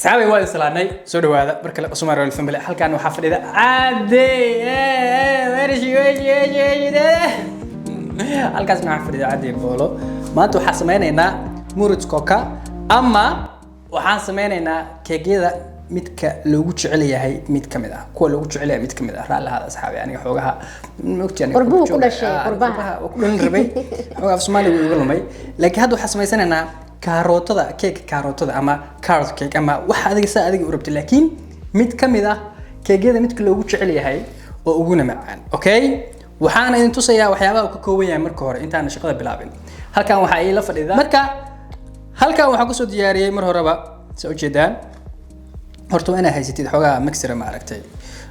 saxaabay waa islaanay soo dhawaada marka la Soomaali Royal Family halkaan waxa fadhida caadi halkaas waxa fadhida caadi boolo maanta waxa sameynaynaa murut koka ama waxaan sameynaynaa keegyada midka loogu jecel yahay mid kamid ah kuwa loogu jecel yahay mid kamid ah raalaha asxaabi aniga xoogaha moogtaan qurbuhu ku dhashay qurbaha ku dhan rabay xoogaha Soomaaliga ugu lumay laakiin hadda waxa sameysanaynaa كاروتة كيك كاروتة أما كارت كيك أما واحد هذا ساعة هذا قربت لكن ميت كمية كيك هذا ميت كله وجه عليه هاي وأقولنا معان أوكي وحنا أنتو سيا وحيابا وكوكوية مركور أنت أنا شغلة بلعبين هل كان وحيي لفظ إذا مركا هل كان وحقصو دياري مرة ربع سوي جدان هرتو أنا هاي ستي حوجا مكسرة معركتي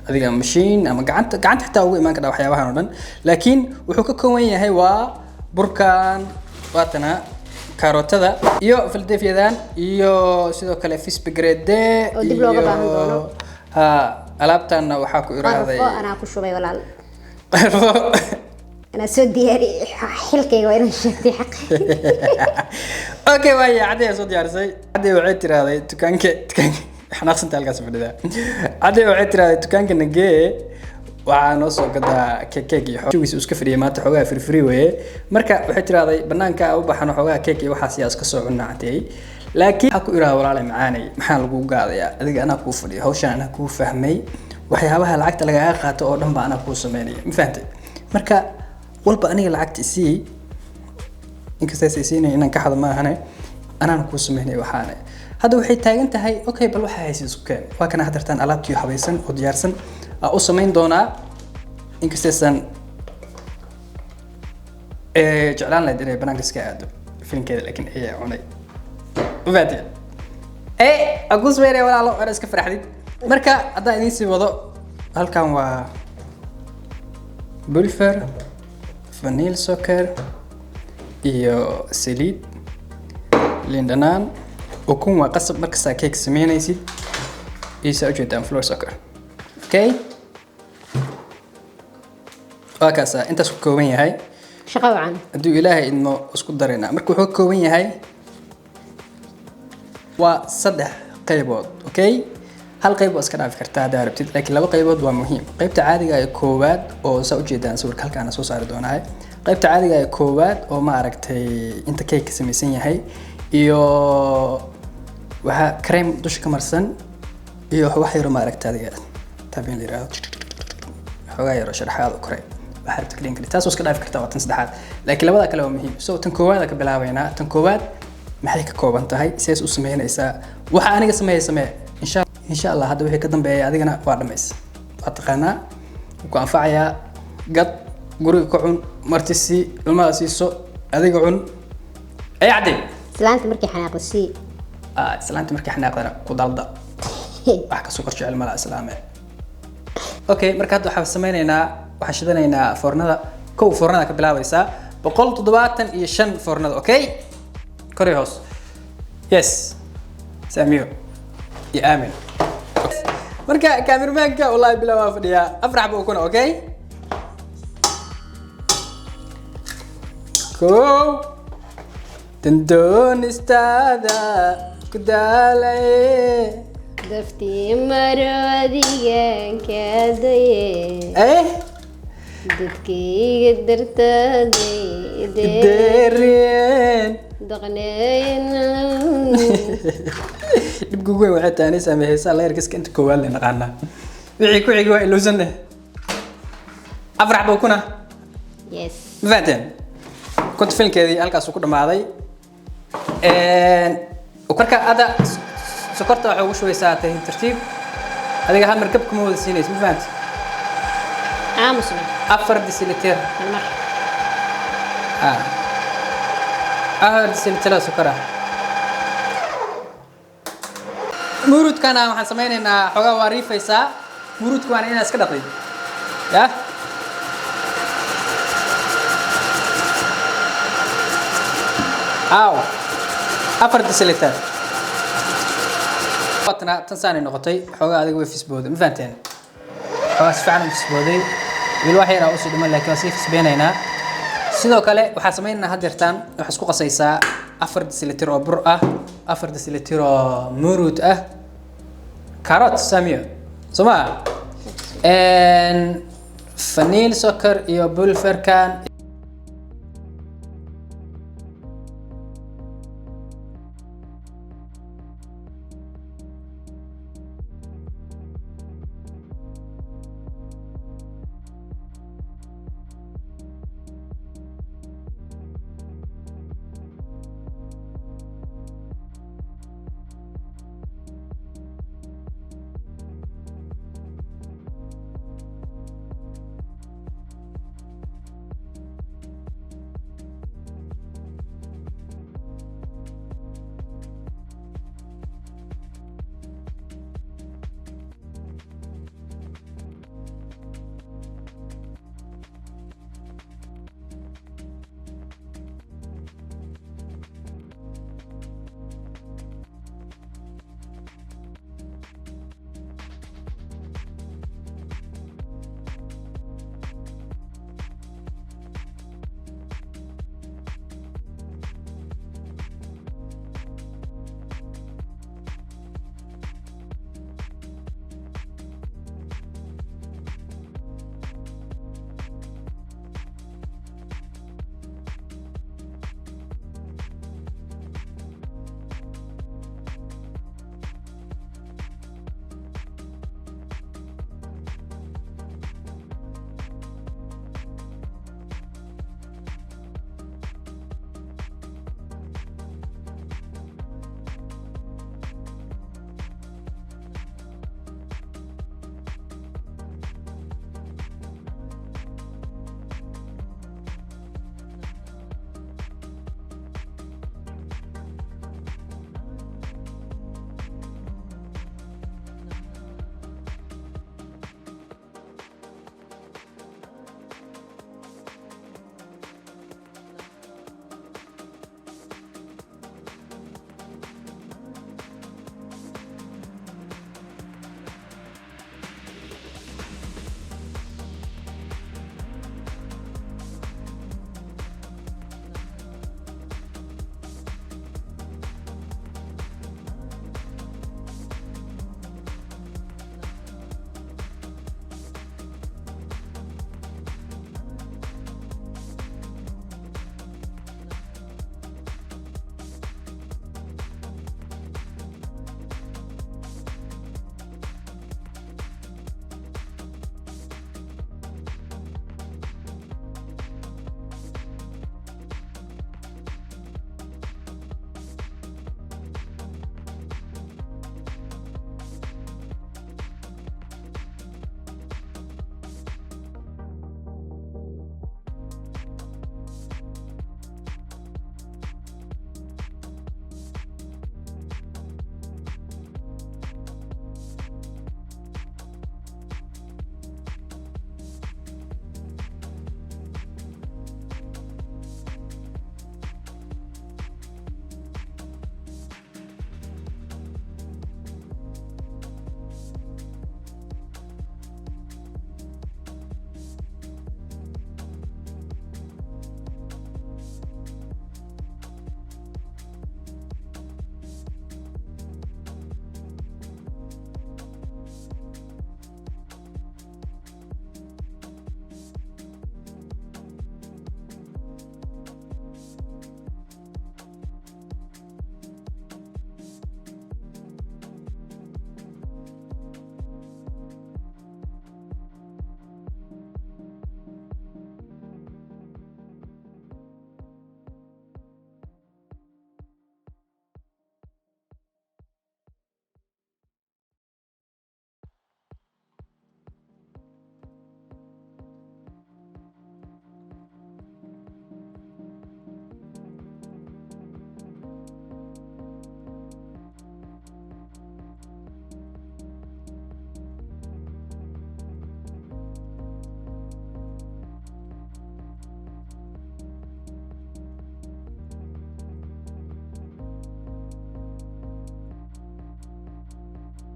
هذه ماشين أما قعدت حتى أقول ما كذا وحيابا هنودن لكن وحكوكوية هاي وبركان واتنا كاروتة يو فلدفيدان يو سيدو كله فيس بجريدة يو ها ألعبتنا وحاكو إرادة أنا أكو شوي ولا أنا سودي حلقي وين شفتي حق أوكي ويا عادي صوت يارسي عادي وعيت هذا تكانك إحنا أقسم تلقى سفر ده عادي وعيت هذا تكانك نجى waxaan soo gadaa keekii xoogiisa isku firiye maanta xoogaa firfiri weeye marka waxay tiraaday banaanka u baxano xoogaa keekii waxa siyaas ka soo cunaatay laakiin waxa ku iraado walaalay macaanay maxaa lagu gaadayaa adiga ana ku fadhiyo hawshan ana ku fahmay waxyaabaha lacagta laga qaato oo dhan baa ana ku sameeyay ma fahantay marka walba aniga lacagta isii inkastoo saysiinay inaan ka xad ma ahane ana ku sameeyay waxaana hadda waxay taagan tahay okay bal waxa haysi isku keen waa kana hadartaan alaabtii habaysan oo diyaarsan oo sameyn doona inkastoo jeclaan la diray banaanka iska aado filinkeeda laakiin ay cunay ubaadi agus weeray walaalo war iska faraxdid marka hadda idin sii wado halkan waa bulfer vanilla sugar iyo saliid lindanaan ukun waa qasab marka saa cake sameynaysid isa ujeedaan flour sugar okay وكذا أنت سو كوين هاي شقاو عن أدو إلهي إنه أسكت درينا مركو هو كوين هاي وصدح قيبود أوكي هل قيبود أسكنا فكرتها داربتي لكن لو قيبود ومهم قيبت عادي جاي كوباد أو سو جدا سوور كل كان سو صار دون هاي قيبت عادي جاي كوباد أو ما عرفتي أنت كيك سميسين هاي يو وها كريم دوش كمرسن يو هو حيرو ما عرفت هذه تابين لي راه حواير شرحات وكريم بحرب تكلين كلي تاسو اسكا دايف كرتا واتن سدحات لكن لبدا كلا مهم سو تن كوواad ka bilaabeyna tan koowaad maxay ka kooban tahay sees u sameeynaysa waxa aniga sameeyay insha Allah hadda wixii ka dambeeyay adigana waa dhameys waa taqaana ku anfacaya gad guriga ku cun martisi ilmaha siiso adiga cun ay cadey islaanta markii xanaaqsi islaanta markii xanaaqdana ku dalda wax ka soo qorsheel mala islaamay okay marka hadda waxa sameynaynaa waxaan shidanaynaa foornada kow foornada ka bilaabaysa 175 foornada okay kori hoos yes Samuel ya amen marka cameramanka wallahi bila waa fadhiya afrax buu kuna okay kow tendon istada kudalay دفتي مراديان كادي دتكي قدرت درين دقنين دبقوي waxay taani sameeyay la yarkiska inta koowaad la naqaana wixii ku xigay waa iloosanay afrax buu kuna yes faadan kunta filmkeedii halkaas ku dhamaaday وكركا هذا سكرت waxa ugu shubeysaa tartiib adiga hal markab kuma wada siinaysa ma fahanti aamusan 4 deciliter mar deciliter sukara murudkana waxaan sameynaynaa xogaa waa riifaysaa murudku waan inaad iska dhaqday ya aw 4 deciliter فتنا تنساني نقطي حوجا هذا هو فيسبوك ما فهمتين حواس فعلا فيسبوكي بالواحد راح أوصل دم لكن وصيف سبينينا سيدو كله وحاسميننا هدرتان وحسكو قصيصة 4 دسلتر برؤة 4 دسلتر مرود كاروت سامية سمع فانيل سكر iyo bulferkan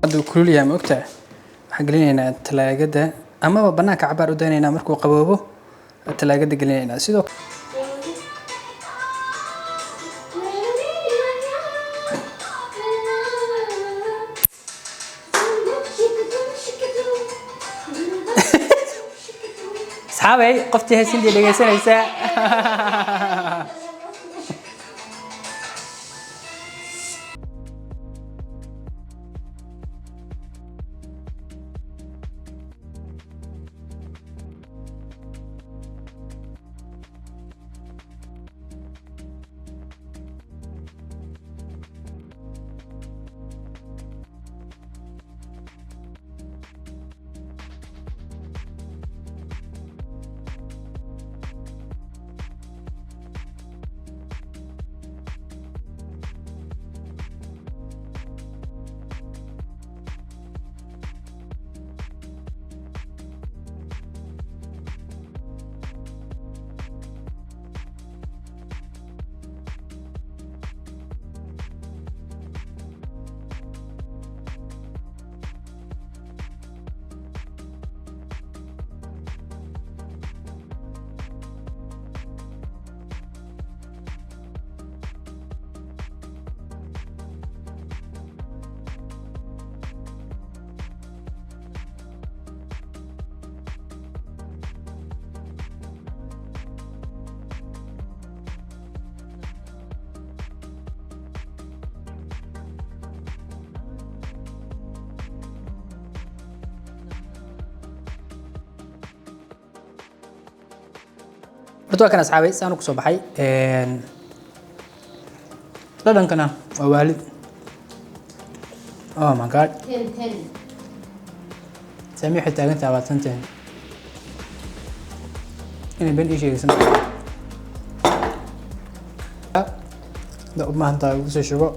هذا كل يوم وقتها حقلينا الثلاجة أما بناك عبارة ديننا مركو قبوبه الثلاجة قلينا سيدو أصحابي قفتي هسندي اللي جالسين يسا برتوا كان أصحابي سانو كسب حي لا كنا والد oh my god 10 سامي حتى أنت على سنتين إني بين إيش يسمى لا ما أنت وش شو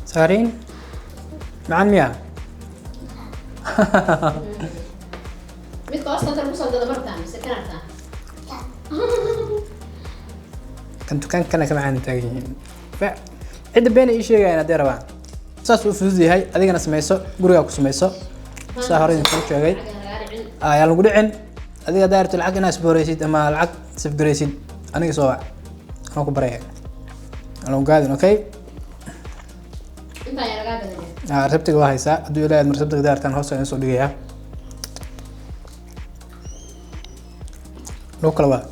سارين مع المياه midka hoosta lagu soo gado bartaan mise kanarta كان كمان عن تاجين عند بين إيش يعني أدير بقى ساس وفوزي هاي أديك أنا سميسو قرية أكو سميسو سهرين كل شيء يلا نقول عن أديك دايرة العق ناس بوريسيد أما العق سف بريسيد أنا كسوع أنا كبريء أنا قاعد أوكي inta ayaa laga gaday رتبتك واحد ساعة أدوي لا مرتبتك دايرة كان هوس يعني صدقيها لو كلا